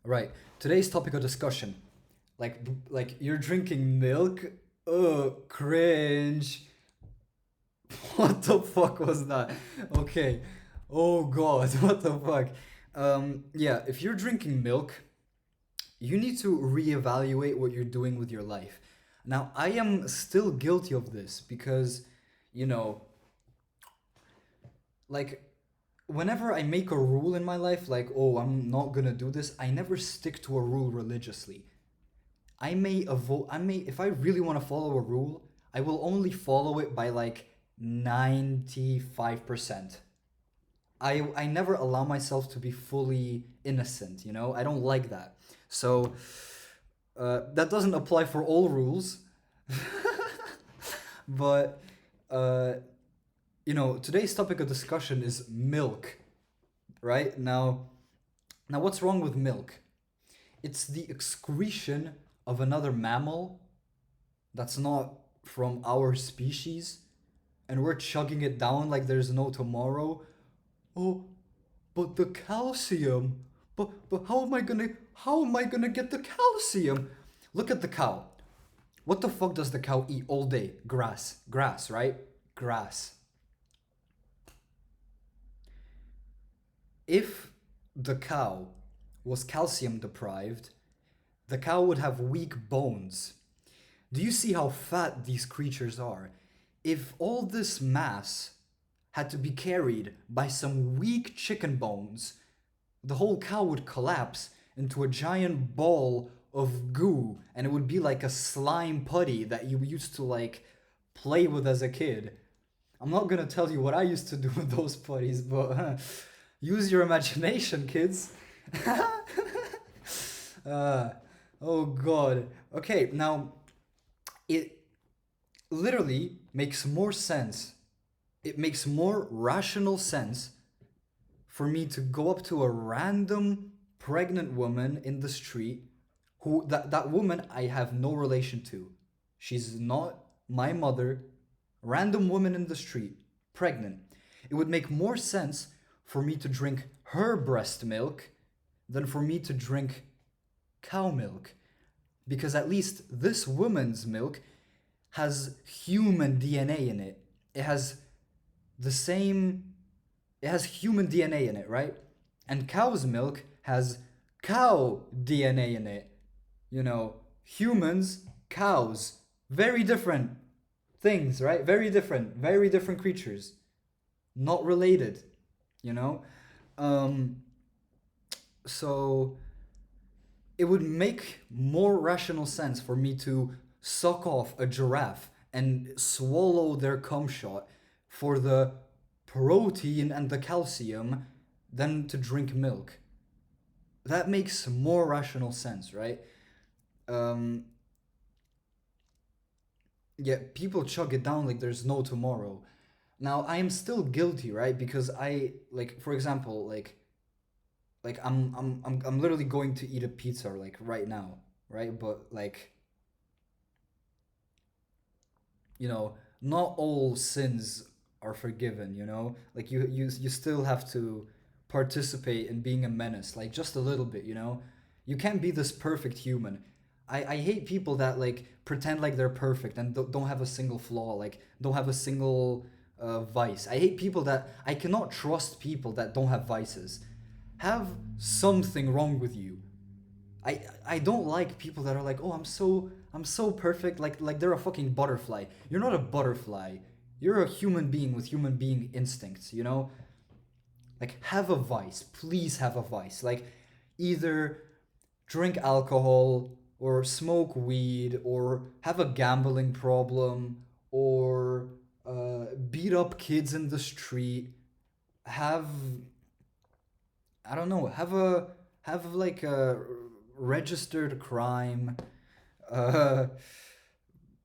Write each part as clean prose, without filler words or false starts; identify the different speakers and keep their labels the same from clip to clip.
Speaker 1: Right. Today's topic of discussion, like you're drinking milk. Cringe. What the fuck was that? Okay. Oh god, what the fuck? Yeah, if you're drinking milk, you need to reevaluate what you're doing with your life. Now, I am still guilty of this because, you know, like whenever I make a rule in my life, like, oh, I'm not gonna do this, I never stick to a rule religiously. If I really want to follow a rule, I will only follow it by like 95%. I never allow myself to be fully innocent, you know? I don't like that. So, that doesn't apply for all rules, but, uh, today's topic of discussion is milk, right? Now what's wrong with milk? It's the excretion of another mammal that's not from our species, and we're chugging it down like there's no tomorrow. Oh, but the calcium. But how am I gonna get the calcium? Look at the cow. What the fuck does the cow eat all day? Grass, right? Grass. If the cow was calcium deprived, the cow would have weak bones. Do you see how fat these creatures are? If all this mass had to be carried by some weak chicken bones, the whole cow would collapse into a giant ball of goo, and it would be like a slime putty that you used to like play with as a kid. I'm not gonna tell you what I used to do with those putties, but use your imagination, kids. uh, oh god. Okay, now it literally makes more sense. It makes more rational sense for me to go up to a random pregnant woman in the street who that woman I have no relation to. She's not my mother. Random woman in the street, pregnant. It would make more sense for me to drink her breast milk than for me to drink cow milk, because at least this woman's milk has human DNA in it. It has the same it has human DNA in it, right? And cow's milk has cow DNA in it. Humans, cows, very different things, right? Very different creatures, not related, you know? Um, so it would make more rational sense for me to suck off a giraffe and swallow their cum shot for the protein and the calcium than to drink milk. That makes more rational sense, right? Um, Yet people chug it down like there's no tomorrow. Now I am still guilty, right? Because I like, for example, I'm literally going to eat a pizza like right now, right? But like, not all sins are forgiven, like you still have to participate in being a menace, like just a little bit, you can't be this perfect human. I hate people that like pretend like they're perfect and don't have a single flaw, like don't have a single vice. I hate people that I cannot trust people that don't have vices. Have something wrong with you. I don't like people that are like, oh, I'm so perfect, like they're a fucking butterfly. You're not a butterfly. You're a human being with human being instincts. Like, have a vice. Please have a vice. Like, either drink alcohol or smoke weed or have a gambling problem or beat up kids in the street. Have, I don't know, have like a registered crime, uh,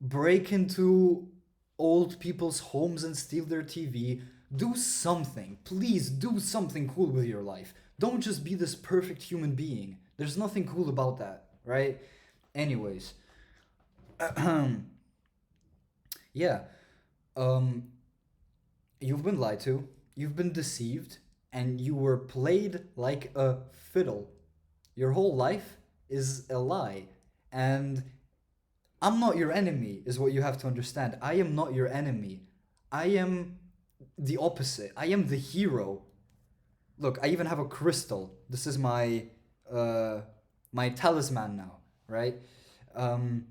Speaker 1: break into old people's homes and steal their TV. Do something. Please do something cool with your life. Don't just be this perfect human being. There's nothing cool about that, right? Anyways, yeah. Um, you've been lied to, you've been deceived, and you were played like a fiddle. Your whole life is a lie. And I'm not your enemy, is what you have to understand. I am not your enemy. I am the opposite. I am the hero. Look, I even have a crystal. This is uh my talisman now, right? Um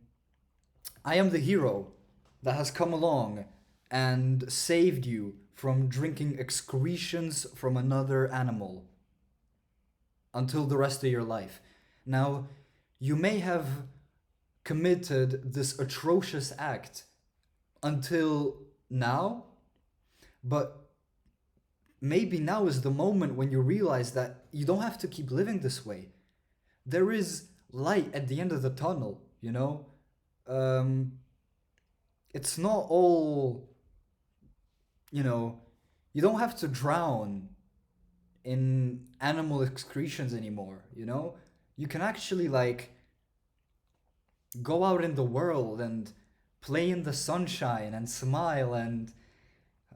Speaker 1: I am the hero that has come along and saved you from drinking excretions from another animal until the rest of your life. Now, you may have committed this atrocious act until now, but maybe now is the moment when you realize that you don't have to keep living this way. There is light at the end of the tunnel, you know? Um, it's not all, you know, you don't have to drown in animal excretions anymore, you know? You can actually, like, go out in the world and play in the sunshine and smile and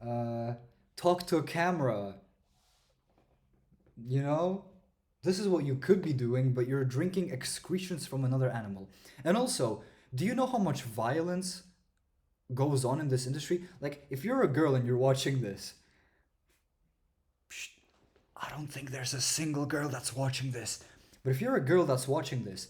Speaker 1: uh, talk to a camera, you know? This is what you could be doing, but you're drinking excretions from another animal. And also, do you know how much violence goes on in this industry? Like, if you're a girl and you're watching this, psh, I don't think there's a single girl that's watching this. But if you're a girl that's watching this,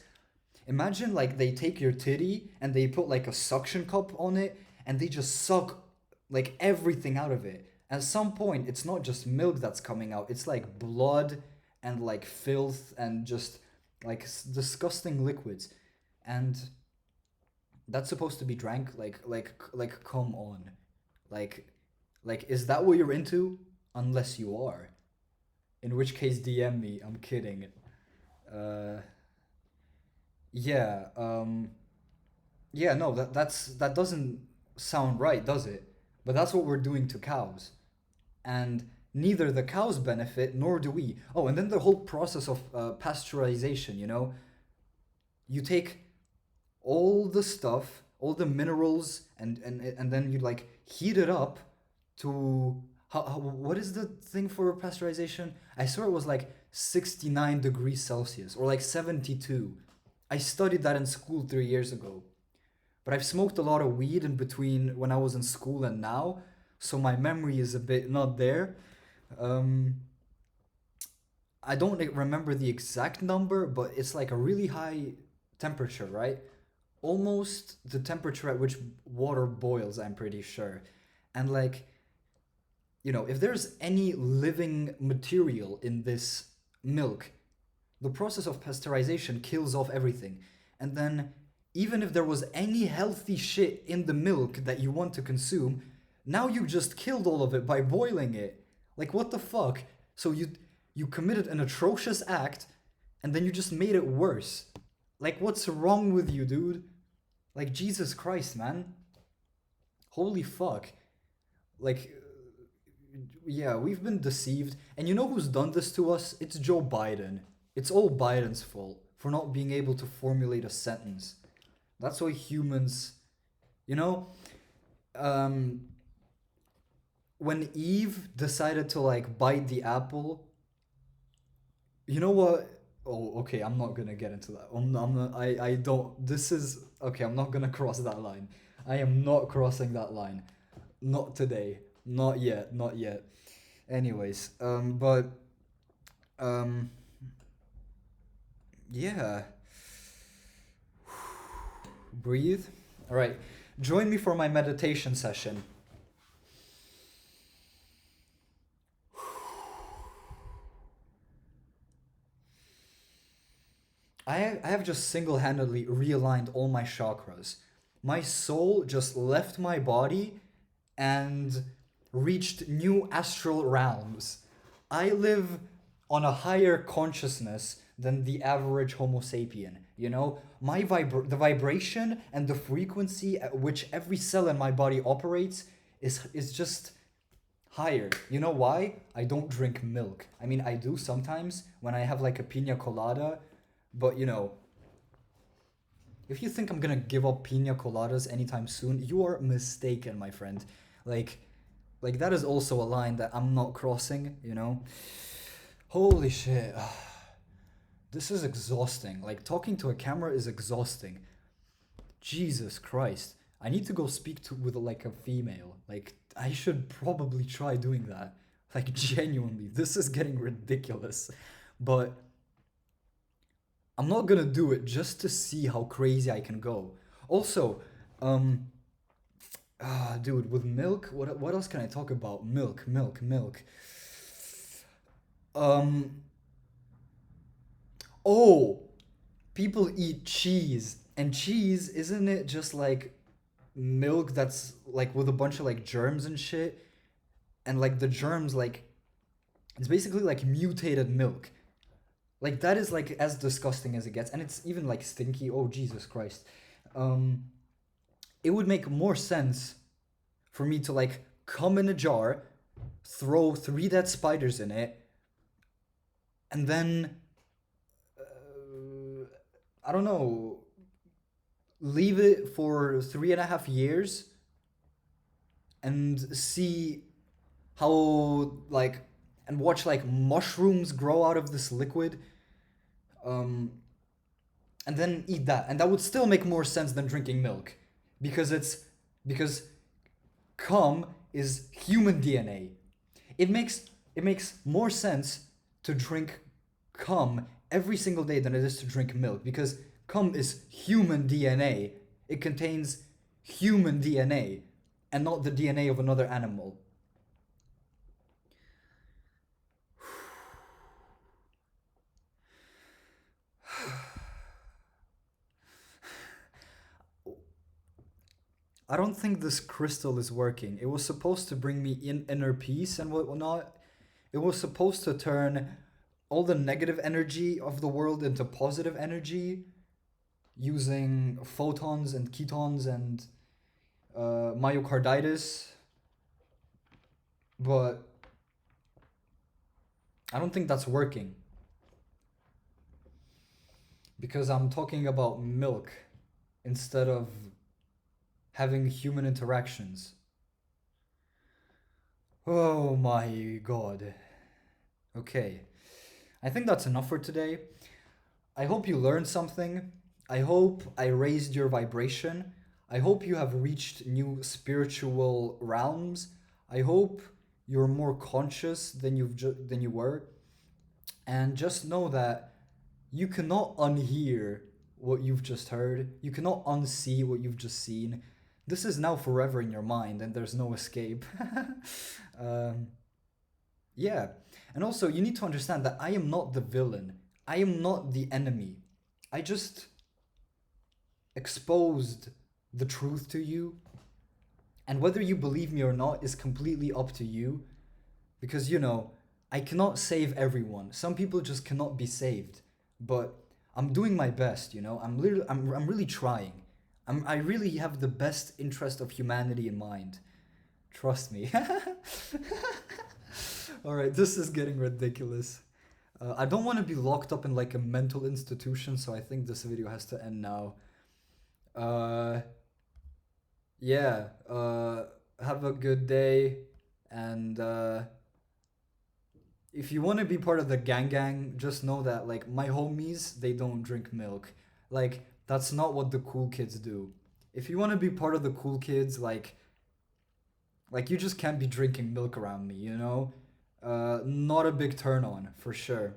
Speaker 1: imagine like they take your titty and they put like a suction cup on it and they just suck like everything out of it. At some point, it's not just milk that's coming out, it's like blood and like filth and just like disgusting liquids. And that's supposed to be drank like come on. Like is that what you're into? Unless you are. In which case DM me. I'm kidding. Uh yeah, yeah, no, that doesn't sound right, does it? But that's what we're doing to cows. And neither the cows benefit nor do we. Oh, and then the whole process of pasteurization, you know? You take all the stuff, all the minerals, and then you like heat it up to what is the thing for pasteurization? I swear it was like 69 degrees Celsius or like 72. I studied that in school 3 years ago. But I've smoked a lot of weed in between when I was in school and now, so my memory is a bit not there. Um, I don't remember the exact number, but it's like a really high temperature, right? Almost the temperature at which water boils, I'm pretty sure. And like, if there's any living material in this milk, the process of pasteurization kills off everything. And then, even if there was any healthy shit in the milk that you want to consume, now you just killed all of it by boiling it. Like, what the fuck? So you committed an atrocious act, and then you just made it worse. Like, what's wrong with you, dude? Like, Jesus Christ, man. Holy fuck. Like, yeah, we've been deceived. And you know who's done this to us? It's Joe Biden. It's all Biden's fault for not being able to formulate a sentence. That's why humans, you know, um, when Eve decided to like bite the apple, you know what? Oh, okay, I'm not gonna get into that. I'm not, I don't, this is, okay, I'm not gonna cross that line. I am not crossing that line. Not today. Not yet, not yet. Anyways, um, yeah. Breathe. All right. Join me for my meditation session. I have just single handedly realigned all my chakras. My soul just left my body and reached new astral realms. I live on a higher consciousness than the average Homo sapien. You know, the vibration and the frequency at which every cell in my body operates is just higher. You know why? I don't drink milk. I mean, I do sometimes when I have like a pina colada, but if you think I'm gonna give up pina coladas anytime soon, you are mistaken, my friend. Like, like that is also a line that I'm not crossing. Holy shit. This is exhausting. Like talking to a camera is exhausting. Jesus Christ. I need to go speak to with like a female. Like I should probably try doing that. Like genuinely, this is getting ridiculous. But I'm not gonna do it just to see how crazy I can go. Also, um, dude, with milk, what else can I talk about? Milk. Um, oh, people eat cheese, and cheese isn't it just like milk that's like with a bunch of like germs and shit, and like the germs like it's basically like mutated milk. Like that is like as disgusting as it gets, and it's even like stinky. Oh Jesus Christ. Um, it would make more sense for me to like come in a jar, throw three dead spiders in it, and then I don't know, leave it for 3.5 years and see how like and watch like mushrooms grow out of this liquid, um, and then eat that, and that would still make more sense than drinking milk, because it's because cum is human DNA. It makes it makes more sense to drink cum every single day than it is to drink milk, because cum is human DNA. It contains human DNA and not the DNA of another animal. I don't think this crystal is working. It was supposed to bring me in inner peace and whatnot. It was supposed to turn all the negative energy of the world into positive energy using photons and ketones and myocarditis, but I don't think that's working because I'm talking about milk instead of having human interactions. Oh my god. Okay. I think that's enough for today. I hope you learned something. I hope I raised your vibration. I hope you have reached new spiritual realms. I hope you're more conscious than than you were. And just know that you cannot unhear what you've just heard. You cannot unsee what you've just seen. This is now forever in your mind, and there's no escape. um, yeah. And also, you need to understand that I am not the villain. I am not the enemy. I just exposed the truth to you. And whether you believe me or not is completely up to you. Because, I cannot save everyone. Some people just cannot be saved. But I'm doing my best, I'm really trying. I really have the best interest of humanity in mind. Trust me. All right, this is getting ridiculous. I don't want to be locked up in like a mental institution, so I think this video has to end now. Uh, yeah. Have a good day, and if you want to be part of the gang, just know that like my homies, they don't drink milk. Like that's not what the cool kids do. If you want to be part of the cool kids, like you just can't be drinking milk around me, you know? Not a big turn on for sure.